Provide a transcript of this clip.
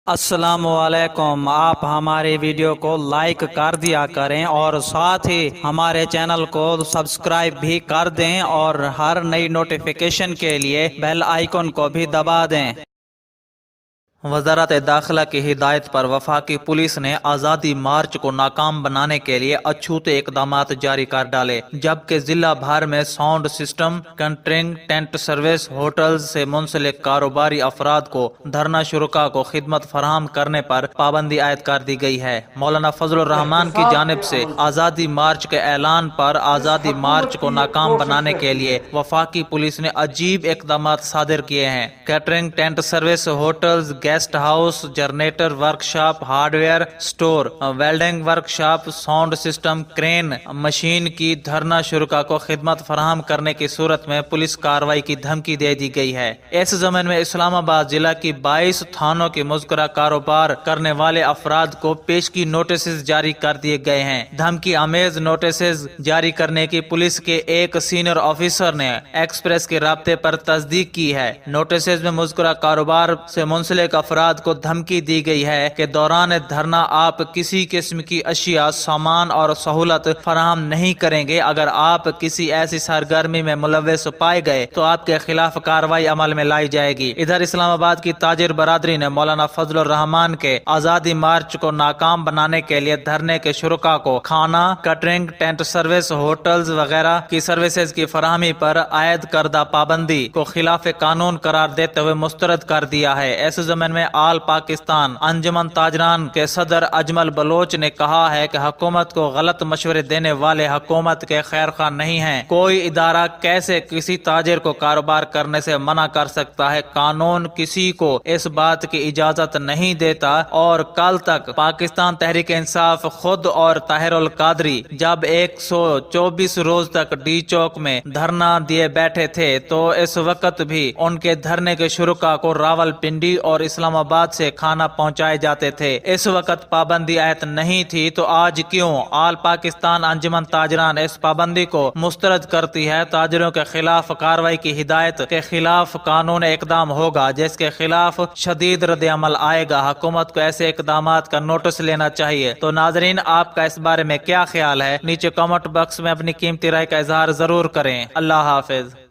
السلام علیکم۔ آپ ہمارے ویڈیو کو لائک کر دیا کریں اور ساتھ ہی ہمارے چینل کو سبسکرائب بھی کر دیں اور ہر نئی نوٹیفیکیشن کے لیے بیل آئیکن کو بھی دبا دیں۔ وزارت داخلہ کی ہدایت پر وفاقی پولیس نے آزادی مارچ کو ناکام بنانے کے لیے اچھوتے اقدامات جاری کر ڈالے، جبکہ ضلع بھر میں sound system, catering, tent service, hotels سے منسلک کاروباری افراد کو دھرنا شرکاء کو خدمت فراہم کرنے پر پابندی عائد کر دی گئی ہے۔ مولانا فضل الرحمان کی جانب سے آزادی مارچ کے اعلان پر آزادی مارچ کو ناکام بنانے کے لیے وفاقی پولیس نے عجیب اقدامات صادر کیے ہیں۔ Catering, tent service, hotels, guest house, generator workshop, hardware store, welding workshop, sound system, crane machine کی دھرنا شرکاء کو خدمت فراہم کرنے کی صورت میں پولیس کارروائی کی دھمکی دے دی گئی ہے۔ اس ضمن میں اسلام آباد ضلع کی 22 تھانوں کے مذکورہ کاروبار کرنے والے افراد کو پیشگی نوٹسز جاری کر دیے گئے ہیں۔ دھمکی آمیز نوٹسز جاری کرنے کی پولیس کے ایک سینئر آفیسر نے ایکسپریس کے رابطے پر تصدیق کی ہے۔ نوٹسز میں مذکورہ کاروبار سے منسلک افراد کو دھمکی دی گئی ہے کہ دوران دھرنا آپ کسی قسم کی اشیاء، سامان اور سہولت فراہم نہیں کریں گے۔ اگر آپ کسی ایسی سرگرمی میں ملوث پائے گئے تو آپ کے خلاف کارروائی عمل میں لائی جائے گی۔ ادھر اسلام آباد کی تاجر برادری نے مولانا فضل الرحمان کے آزادی مارچ کو ناکام بنانے کے لیے دھرنے کے شرکاء کو کھانا، کیٹرنگ، ٹینٹ سروس، ہوٹلز وغیرہ کی سروسز کی فراہمی پر عائد کردہ پابندی کو خلاف قانون قرار دیتے ہوئے مسترد کر دیا ہے۔ اس ضمن میں آل پاکستان انجمن تاجران کے صدر اجمل بلوچ نے کہا ہے کہ حکومت کو غلط مشورے دینے والے حکومت کے خیر خواہ نہیں ہیں۔ کوئی ادارہ کیسے کسی تاجر کو کاروبار کرنے سے منع کر سکتا ہے؟ قانون کسی کو اس بات کی اجازت نہیں دیتا۔ اور کل تک پاکستان تحریک انصاف خود اور طاہر القادری جب 124 روز تک ڈی چوک میں دھرنا دیے بیٹھے تھے تو اس وقت بھی ان کے دھرنے کے شرکاء کو راول پنڈی اور اسلام آباد سے کھانا پہنچائے جاتے تھے۔ اس وقت پابندی عائد نہیں تھی تو آج کیوں آل پاکستان انجمن تاجران اس پابندی کو مسترد کرتی ہے؟ تاجروں کے خلاف کارروائی کی ہدایت کے خلاف قانون اقدام ہوگا جس کے خلاف شدید رد عمل آئے گا۔ حکومت کو ایسے اقدامات کا نوٹس لینا چاہیے۔ تو ناظرین، آپ کا اس بارے میں کیا خیال ہے؟ نیچے کامنٹ باکس میں اپنی قیمتی رائے کا اظہار ضرور کریں۔ اللہ حافظ۔